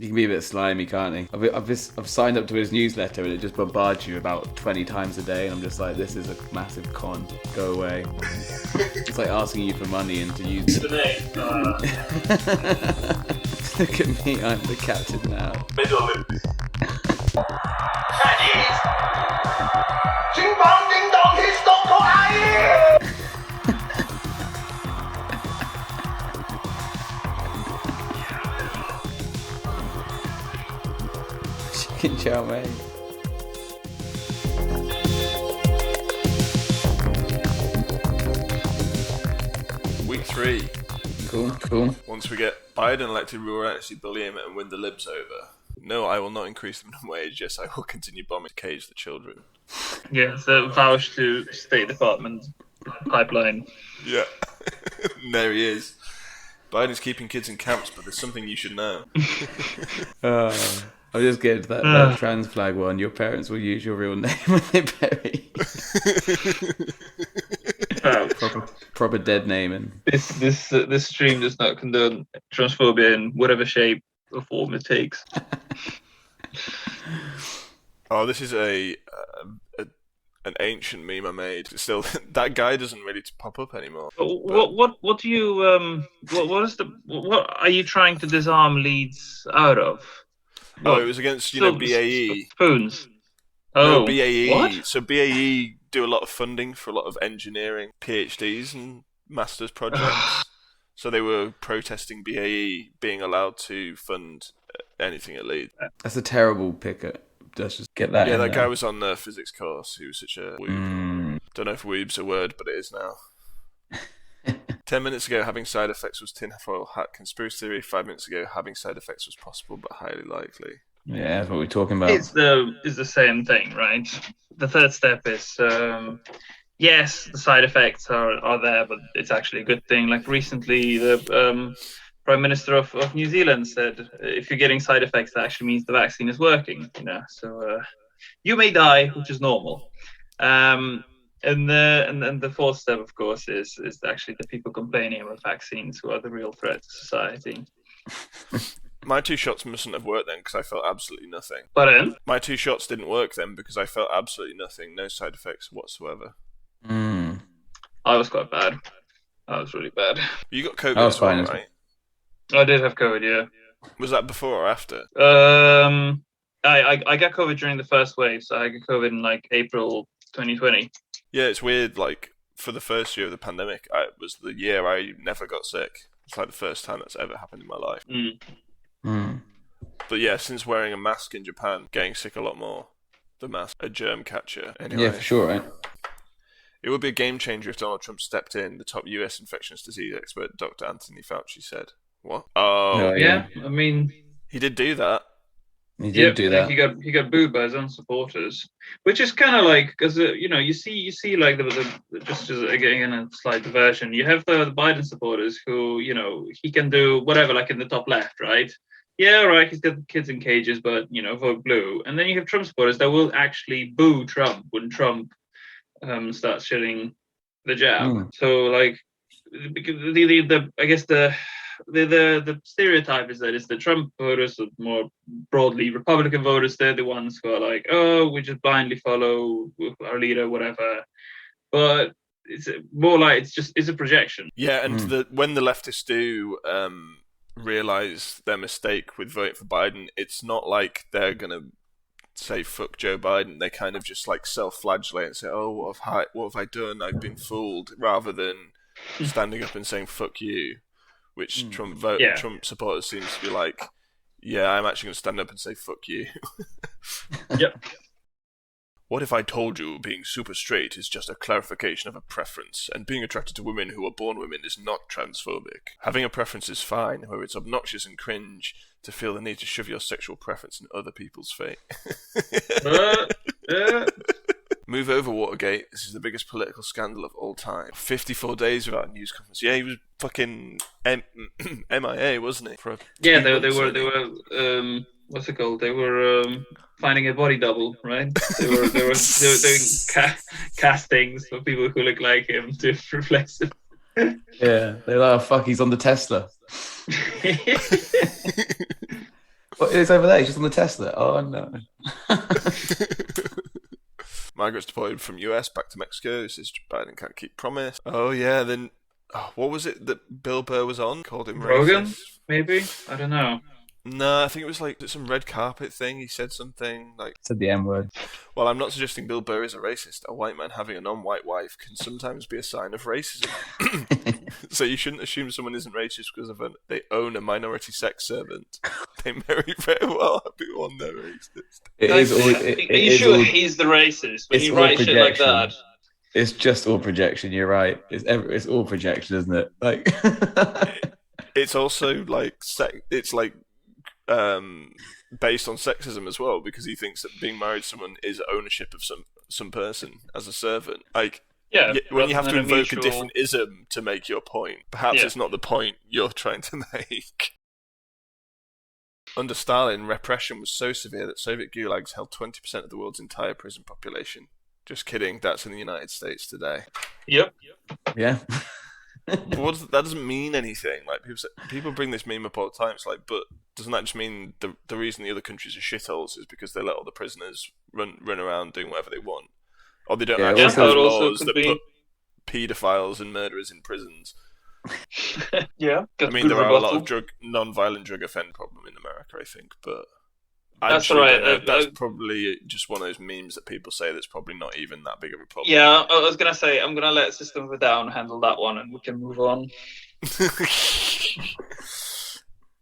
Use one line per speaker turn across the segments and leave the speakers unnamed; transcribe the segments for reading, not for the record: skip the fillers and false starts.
He can be a bit slimy, can't he? I've signed up to his newsletter and it just bombards you about 20 times a day, and I'm just like, this is a massive con. Go away. It's like asking you for money and to use
the name.
Look at me, I'm the captain now.
Middle Olympics.
Chinese! 请帮叮当 his Dr. Aye!
Chicken chow mein.
Week 3.
Cool.
Once we get Biden elected, we will actually bully him and win the libs over. No, I will not increase the minimum wage. Yes, I will continue bombing to cage the children.
Yeah, so Vaush to State Department pipeline.
Yeah. There he is. Biden's keeping kids in camps, but there's something you should know.
I'll just get that trans flag one. Your parents will use your real name when they bury you. Proper dead naming.
This stream does not condone transphobia in whatever shape or form it takes.
Oh, this is an ancient meme I made. Still, that guy doesn't really pop up anymore.
What do you what are you trying to disarm Leeds out of?
Oh, it was against BAE.
Spoons.
No,
Oh,
BAE.
What?
So BAE do a lot of funding for a lot of engineering, PhDs and master's projects. So they were protesting BAE being allowed to fund anything at Leeds.
That's a terrible picket. Let's just get that.
Yeah,
in
that
there.
guy was on the physics course. He was such a weeb. Don't know if weeb's a word, but it is now. 10 minutes ago, having side effects was tinfoil hat conspiracy theory. 5 minutes ago, having side effects was possible but highly likely.
Yeah, that's what we're talking about.
It's the same thing, right? The third step is yes, the side effects are there, but it's actually a good thing. Like recently, the Prime Minister of New Zealand said, if you're getting side effects, that actually means the vaccine is working. So you may die, which is normal. And the fourth step, of course, is actually the people complaining about vaccines who are the real threat to society.
My 2 shots mustn't have worked then because I felt absolutely nothing.
But
My 2 shots didn't work then because I felt absolutely nothing, no side effects whatsoever.
I was quite bad. I was really bad.
You got COVID
I was
as well,
fine.
right?
I did have COVID, yeah.
Was that before or after?
I got COVID during the first wave, so I got COVID in like April 2020.
Yeah, it's weird, like, for the first year of the pandemic, it was the year I never got sick. It's like the first time that's ever happened in my life. But yeah, since wearing a mask in Japan, getting sick a lot more. The mask, a germ catcher. Anyway,
Yeah, for sure, right?
it would be a game changer if Donald Trump stepped in, the top US infectious disease expert, Dr. Anthony Fauci said. What? Oh,
Yeah, I mean,
he did do that.
He did do that.
He got booed by his own supporters, which is kind of like because you see like the just as again a slight diversion. You have the Biden supporters who he can do whatever, like in the top left, right? Yeah, all right, he's got the kids in cages, but vote blue. And then you have Trump supporters that will actually boo Trump when Trump starts shitting the jab. So like I guess the stereotype is that it's the Trump voters, or more broadly Republican voters. They're the ones who are like, oh, we just blindly follow our leader, whatever. But it's more like it's a projection.
Yeah, and when the leftists do realize their mistake with voting for Biden, it's not like they're gonna say fuck Joe Biden. They kind of just like self-flagellate and say, oh, what have I done? I've been fooled, rather than standing up and saying fuck you. Which Trump supporters seems to be like, yeah, I'm actually going to stand up and say fuck you.
Yep.
What if I told you being super straight is just a clarification of a preference, and being attracted to women who are born women is not transphobic? Having a preference is fine, however it's obnoxious and cringe to feel the need to shove your sexual preference in other people's face. Move over, Watergate. This is the biggest political scandal of all time. 54 days without a news conference. Yeah, he was fucking MIA, wasn't he?
Yeah, they were. What's it called? They were finding a body double, right? They were doing castings for people who look like him to replace him.
Yeah, they're like, oh, fuck, he's on the Tesla. What, it's over there. He's just on the Tesla. Oh no.
Migrants deported from US back to Mexico. Says Biden can't keep promise. Oh yeah, then what was it that Bill Burr was on? Called him
Rogan,
racist.
maybe? I don't know.
No, I think it was like some red carpet thing. He said something like,
Said the M word.
well, I'm not suggesting Bill Burr is a racist. A white man having a non-white wife can sometimes be a sign of racism. So you shouldn't assume someone isn't racist because they own a minority sex servant. They may very well be one they're racist.
Are
you sure he's the racist when you write shit like that?
It's just all projection. You're right. It's all projection, isn't it? Like,
it's also like it's like based on sexism as well, because he thinks that being married to someone is ownership of some person as a servant. Like,
yeah,
when you have to invoke a different ism to make your point, perhaps it's not the point you're trying to make. Under Stalin, repression was so severe that Soviet gulags held 20% of the world's entire prison population. Just kidding, that's in the United States today.
Yep.
Yeah.
But that doesn't mean anything. Like, people bring this meme up all the time. It's like, but doesn't that just mean the reason the other countries are shitholes is because they let all the prisoners run around doing whatever they want? Or they don't actually have laws that put paedophiles and murderers in prisons?
Yeah.
I mean, there are a lot of non-violent drug offender problem in America, I think, but
that's right.
That's probably just one of those memes that people say that's probably not even that big of a problem.
Yeah, I was going to say, I'm going to let System of a Down handle that one and we can move on.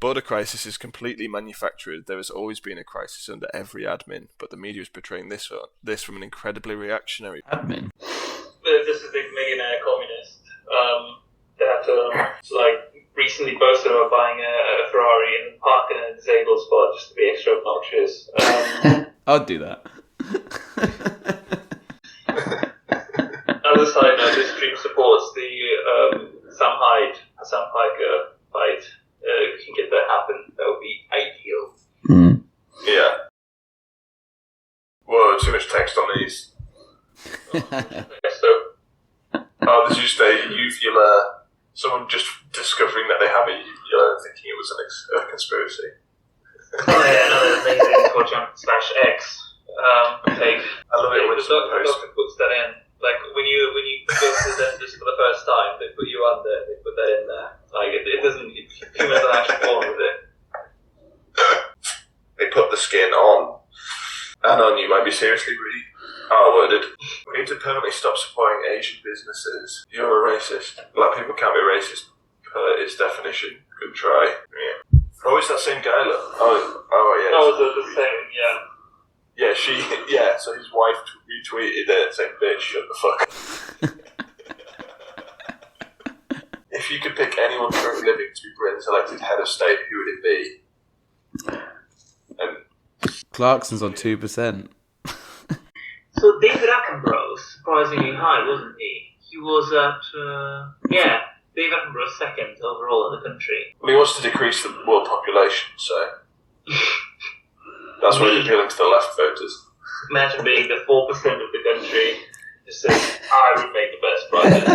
Border crisis is completely manufactured. There has always been a crisis under every admin, but the media is portraying this from an incredibly reactionary
Admin?
This is the millionaire communist. They have to, recently boasted about buying a Ferrari and parking in a disabled spot just to be extra obnoxious.
I'd do that.
As a side note, this stream supports the Hasan Piker fight. If we can get that happen, that would be ideal.
Yeah. Whoa, too much text on these. There's just a uvula. Someone just discovering that they have a uvula and thinking it was a conspiracy.
Oh yeah, another amazing /X page.
I love it when someone
The doctor puts that in. Like when you go to the dentist for the first time, they put you under, they put that in there. Like it doesn't. Humans are actually born with it.
They put the skin on, and on you might be seriously really worded. We need to permanently stop supporting Asian businesses. You're a racist. Black people can't be racist per its definition. Good try. Yeah. Oh, it's that same guy, look. Oh, yeah.
Oh, the same, yeah.
Yeah, so his wife retweeted it saying, bitch, shut the fuck up. If you could pick anyone currently living to be Britain's elected head of state, who would it be?
Clarkson's on 2%.
So David Attenborough, surprisingly high, wasn't he? He was at, David Attenborough second overall in the country.
Well, he wants to decrease the world population, so that's why he's appealing to the left voters.
Imagine being the 4% of the country, just saying, I would make the best president.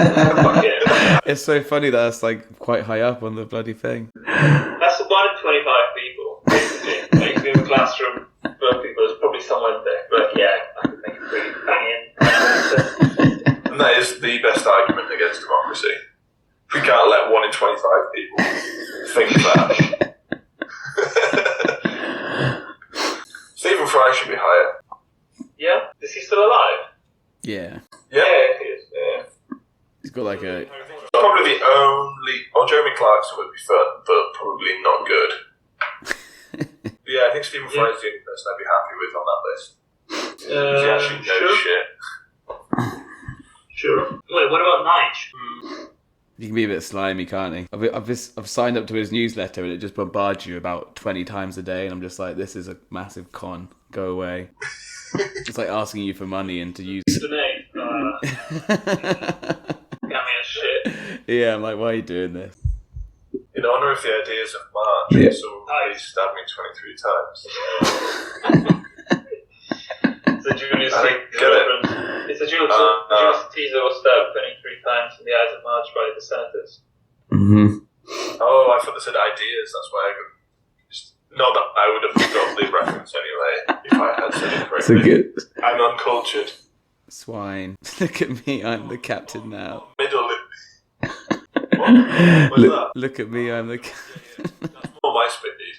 Fuck it.
It's so funny that that's like quite high up on the bloody thing.
That's 1 in 25 people, basically. Like, if you have a classroom full of people, there's probably someone there. But yeah, I could make it really banging.
And that is the best argument against democracy. We can't let 1 in 25 people think that. Stephen Fry should be higher.
Yeah? Is he still alive?
Yeah.
Yeah,
he is. Yeah.
He's got like a...
Probably the only... Well, Jeremy Clarkson would be fun, but probably not good. But yeah, I think Stephen Fry is the only person I'd be happy with on that list. Because he actually knows shit.
Sure. Wait, what about Nige?
He can be a bit slimy, can't he? I've signed up to his newsletter and it just bombards you about 20 times a day and I'm just like, this is a massive con. Go away. It's like asking you for money and to use...
Donate. Got me a shit.
Yeah, I'm like, why are you doing this?
In honour of the ideas of March, someone please stab me 23 times.
It's a Julius Caesar reference. It's a Julius Caesar was stabbed 23 times in the eyes of March by the senators.
Mm-hmm.
Oh, I thought they said ideas, that's why I Not that I would have got the reference anyway, if I had said it correctly.
It's a good
I'm uncultured.
swine. Look at me, I'm the captain now.
Middle lip. What? What's that?
Look at me, I'm the captain.
That's more my spit, dude.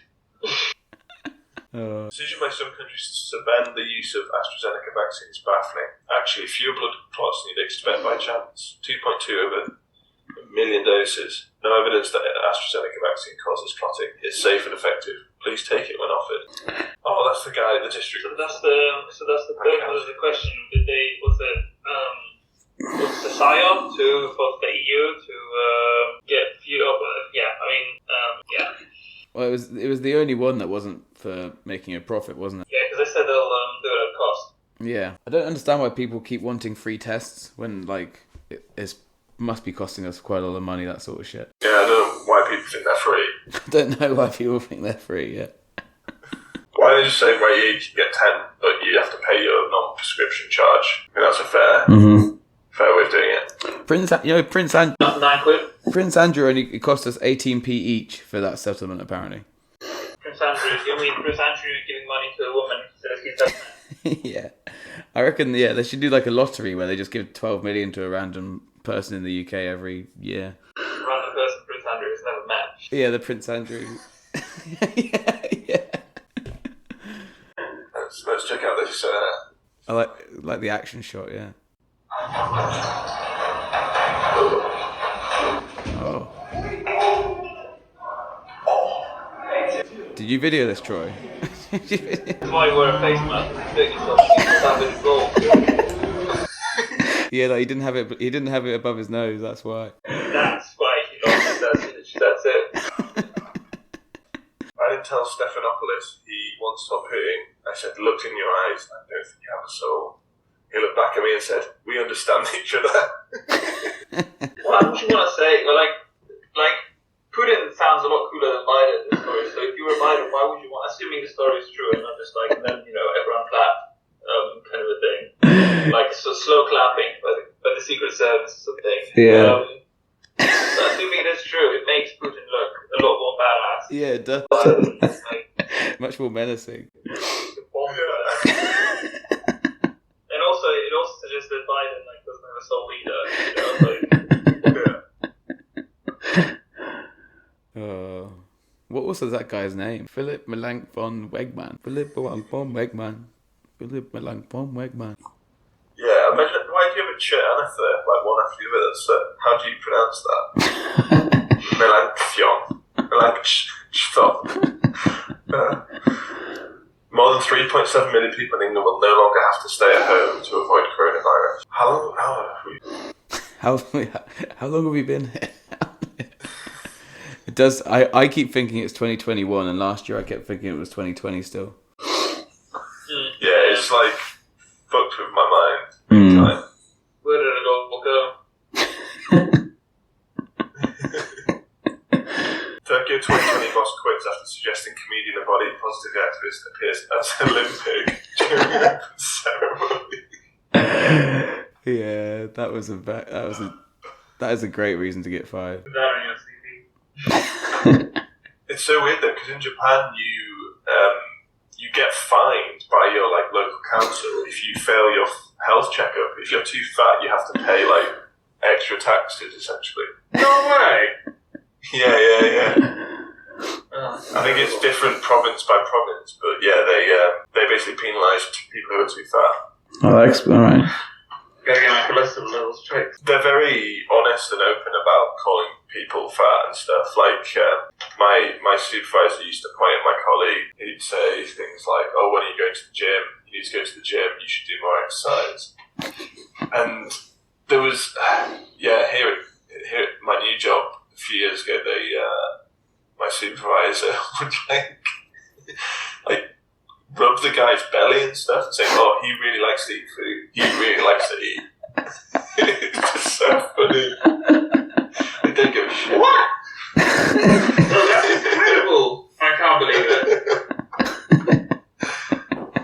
Oh.
Decision by some countries to ban the use of AstraZeneca vaccine is baffling. Actually, fewer blood clots than you'd expect by chance. 2.2 over a million doses. No evidence that AstraZeneca vaccine causes clotting. It's safe and effective. Please take it when offered. Oh, that's the guy, the district.
So that's the purpose of the question. Was the PSYOP for the EU to get fewer? Yeah.
Well, it was the only one that wasn't for making a profit, wasn't it?
Yeah, because they said they'll do it at cost.
Yeah. I don't understand why people keep wanting free tests when, like, it must be costing us quite a lot of money, that sort of shit.
Yeah, I don't know why people think they're free.
I don't know why people think they're free, yeah.
Why don't they just say, right, you can get 10, but you have to pay your non-prescription charge? I think that's a fair way of doing it.
Prince Andrew...
Not £9.
Prince Andrew it cost us 18p each for that settlement, apparently.
Prince Andrew giving money to a woman so he's done.
Yeah. I reckon, they should do like a lottery where they just give 12 million to a random person in the UK every year.
Random person Prince Andrew has never met.
Yeah, the Prince Andrew. yeah.
Let's check out this.
I like the action shot, yeah. Oh. Did you video this, Troy?
That's why you wear a face mask.
Yeah, like he didn't have it above his nose. That's why.
That's why he lost it. That's it.
I didn't tell Stephanopoulos he once stopped hooting. I said, look in your eyes. I don't think you have a soul. He looked back at me and said, we understand each other.
What would you want to say? Well, like Putin sounds a lot cooler than Biden in this story. So if you were Biden, why would you want? Assuming the story is true and not just like, and then everyone clap, kind of a thing, like so slow clapping by the Secret Service or something.
Yeah.
So assuming it's true, it makes Putin look a lot more badass.
Yeah, it does. Much more menacing.
And also, it also suggests that Biden doesn't have a sole leader.
What was that guy's name? Philip Melanch von Wegmann. Philip Melanch von Wegmann. Philip Melanch von Wegmann.
Yeah, imagine, why do you have a chat Anatha, like one after the other? That's, how do you pronounce that? Melanchthon. More than 3.7 million people in England will no longer have to stay at home to avoid coronavirus.
How long have we been here? It does. I keep thinking it's 2021, and last year I kept thinking it was 2020 still.
Yeah, it's like fucked with my mind. Time.
Where did it all go?
Tokyo 2020 boss quits after suggesting comedian and body positive activist appears as Olympic during an open ceremony.
Yeah, that is a great reason to get fired.
Put that on your CV.
It's so weird though, because in Japan you get fined by your local council if you fail your health checkup. If you're too fat, you have to pay extra taxes essentially.
No way.
Yeah. I think it's different province by province, but yeah, they basically penalise people who are too fat.
Oh, alright.
Gotta get my cholesterol levels straight.
They're very honest and open about calling people fat and stuff. My supervisor used to point at my colleague. He'd say things like, "Oh, when are you going to the gym? You need to go to the gym. You should do more exercise." And there was, here at my new job a few years ago, my supervisor would rub the guy's belly and stuff and say, "Oh, he really likes to eat food. He really likes to eat." It's just so funny. They don't give a shit.
What? Oh, that's incredible. I can't believe it.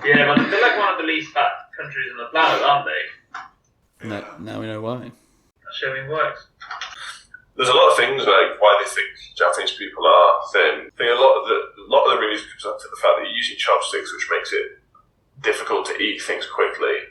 Yeah, but they're like one of the least fat countries on the planet, aren't they?
No, now we know why.
That showing works.
There's a lot of things like why they think Japanese people are thin. I think a lot of the reviews comes down to the fact that you're using chopsticks, which makes it difficult to eat things quickly.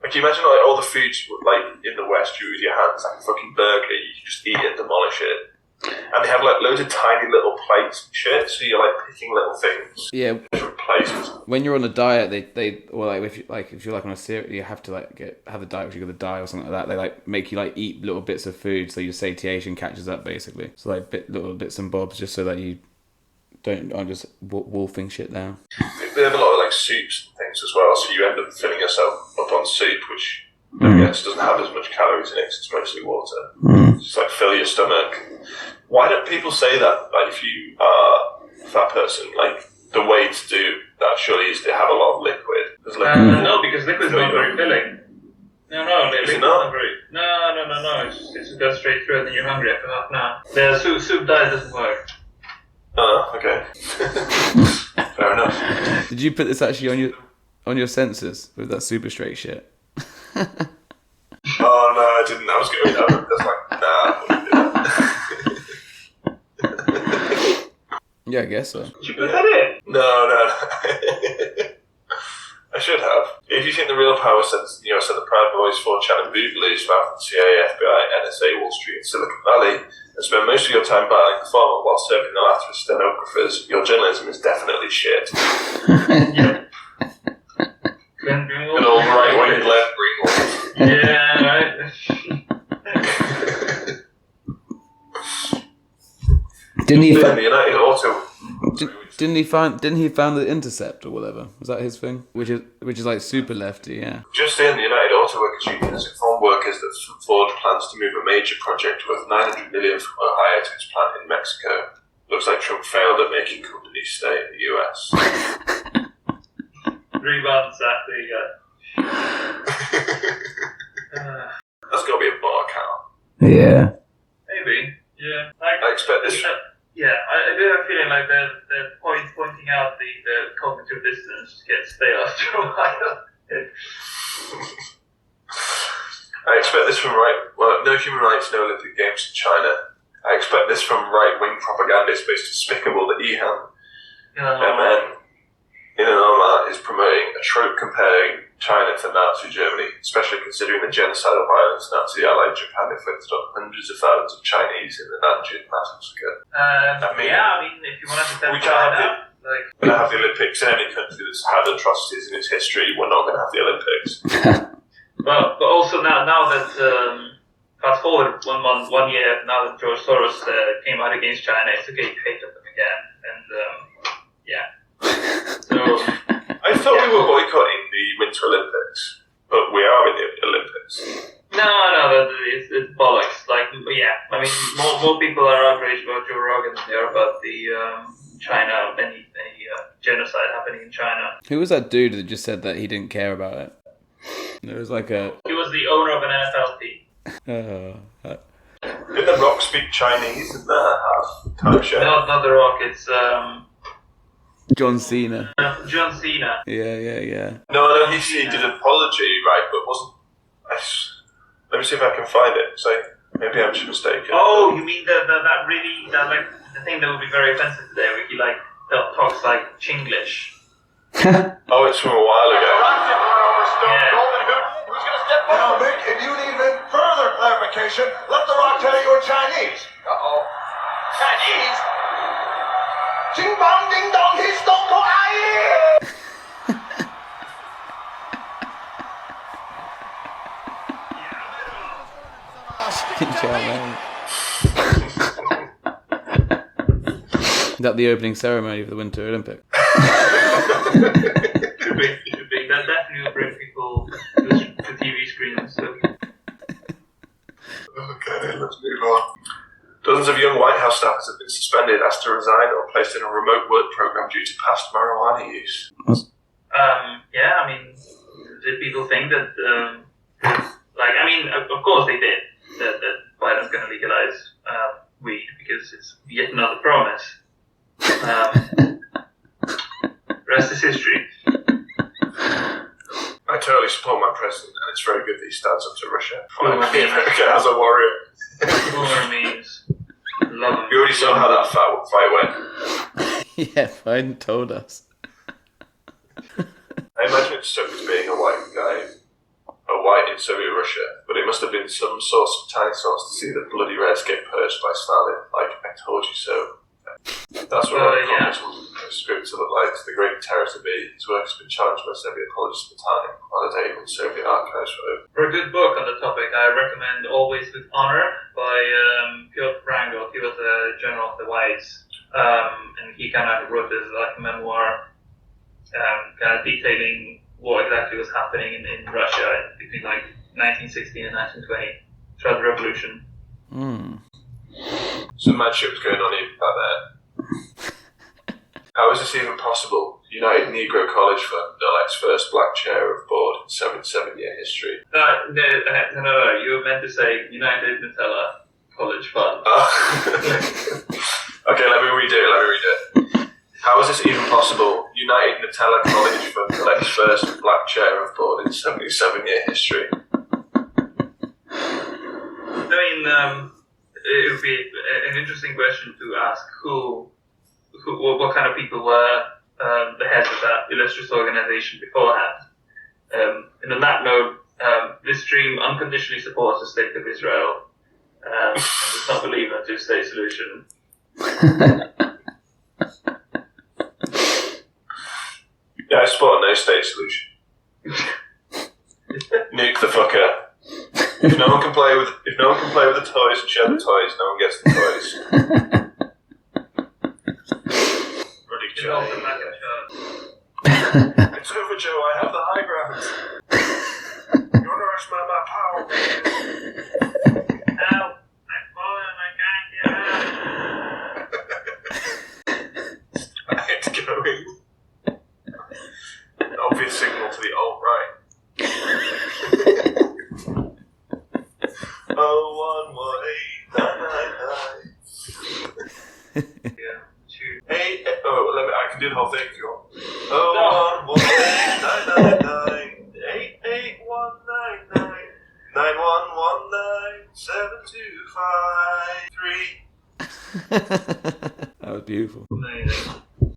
Like, can you imagine like all the foods like in the West, you with your hands, like a fucking burger, you can just eat it and demolish it. And they have like loads of tiny little plates and shit, so you're like picking little things.
Yeah.
Different places.
When you're on a diet, they or like if you're like on a cereal, you have to like have a diet, which you're gonna die or something like that. They like make you like eat little bits of food, so your satiation catches up basically. So like little bits and bobs, just so that you aren't just wolfing shit down.
They have a lot of like soups and things as well, so you end up filling yourself up on soup, which I guess doesn't have as much calories in it, 'cause it's mostly water. Just like fill your stomach. Why don't people say that? Like, if you are a fat person, like the way to do that surely is to have a lot of liquid.
No, because liquid's not very filling. No, liquid's
it
not
not?
very. No. It goes straight through, and then you're hungry after half an hour. The soup diet doesn't work.
Oh, okay. Fair enough.
Did you put this actually on your Census with that Superstraight shit?
Oh no, I didn't. I was going. I was like, nah. I wouldn't do that.
Yeah, I guess so.
Did you put that in?
No. I should have. If you think the real power sets the US are the Proud Boys, 4chan and Boogaloo, found from CIA, FBI, NSA, Wall Street, and Silicon Valley, and spend most of your time battling the former while serving the latter as stenographers, your journalism is definitely shit.
Yep. Greenwald.
Good old right-wing Glenn Greenwald.
Yeah, right.
Didn't he?
The United Auto.
Didn't he found the Intercept or whatever? Was that his thing? Which is like super lefty, yeah.
Just in, the United Auto Workers Union has informed workers that Ford plans to move a major project worth $900 million from Ohio to its plant in Mexico. Looks like Trump failed at making companies stay in the US.
3 months after you got.
That's got to be a bar count.
Yeah.
Maybe. Yeah.
I expect this.
Yeah, I do have a feeling like the pointing out the cognitive dissonance gets stale after a while.
I expect this from no human rights, no Olympic Games in China. I expect this from right-wing propagandists based despicable that Ihan Inanoma is promoting a trope comparing China to Nazi Germany, especially considering the genocidal violence Nazi-allied Japan inflicted on hundreds of thousands of Chinese in the Nanjing massacre.
If you want to defend
we can't have the
like
Olympics in any country that's had atrocities in its history. We're not going to have the Olympics.
but also now that fast forward one year now that George Soros came out against China, it's okay to hate them again, and so
I thought we were boycotting the Winter Olympics, but we are in the Olympics.
No, it's bollocks. Like, I mean, more people are outraged about Joe Rogan than they are about the China, any genocide happening in China.
Who was that dude that just said that he didn't care about it? It was like a...
He was the owner of an NFL team.
Did The Rock speak Chinese in the half-time show?
Not The Rock, it's...
John Cena.
John Cena.
Yeah.
No, he did an apology, right, but wasn't... Let me see if I can find it. So maybe I'm just mistaken.
Oh, you mean the thing that would be very offensive today, where he like talks like Chinglish.
Oh, it's from a while ago.
Yeah.
Who's going to step up? If you need even further clarification, let The Rock tell you in Chinese. Uh-oh. Chinese? Ding bong ding dong, he's don't go
Is that the opening ceremony of the Winter Olympics?
Should be. That definitely will bring people to TV screens. So.
Okay, let's move on. Dozens of young White House staffers have been suspended, asked to resign, or placed in a remote work program due to past marijuana use.
I mean, did people think that, of course they did, that Biden's going to legalize weed because it's yet another promise. Rest is history.
I totally support my president, and it's very good that he stands up to Russia.
Boomer
America as a warrior.
Boomer memes. love him.
You already saw how that fight went.
Yeah, Biden told us.
I imagine it sucks being a white guy, a white in Soviet Russia, but it must have been some source of tiny source to see the bloody Reds get purged by Stalin. Like, I told you so. That's what I script to look like. The great terror to be. His work has been challenged by Soviet apologists for time, validated in Soviet archives for over.
For a good book on the topic, I recommend Always with Honor by Piotr Wrangel. He was a general of the Whites, and he kind of wrote this like memoir, kind of detailing what exactly was happening in Russia between like 1916 and 1920 throughout the revolution.
Some mad shit was going on even back there. How is this even possible? United Negro College Fund elects first black chair of board in 7-year history.
No, you were meant to say United Nutella College Fund.
Okay, let me redo it. How is this even possible? United Nutella College Fund elects first black chair of board in 77-year history.
I mean, it would be an interesting question to ask what kind of people were the heads of that illustrious organization beforehand. And on that note, this stream unconditionally supports the state of Israel and does not believe in a two-state solution.
Yeah, I support a no-state solution. Nuke the fucker. If no one can play with the toys and share the toys, no one gets the toys. Ruddy Joe. It's over, Joe. I have the high ground. You underestimate my power.
Ow! I've fallen. I can't get out.
It's going. Obvious signal to the alt-right.
Yeah, shoot.
I can do the whole thing if you want. 011-999-88199-9119-725-3.
That was beautiful.
Amazing.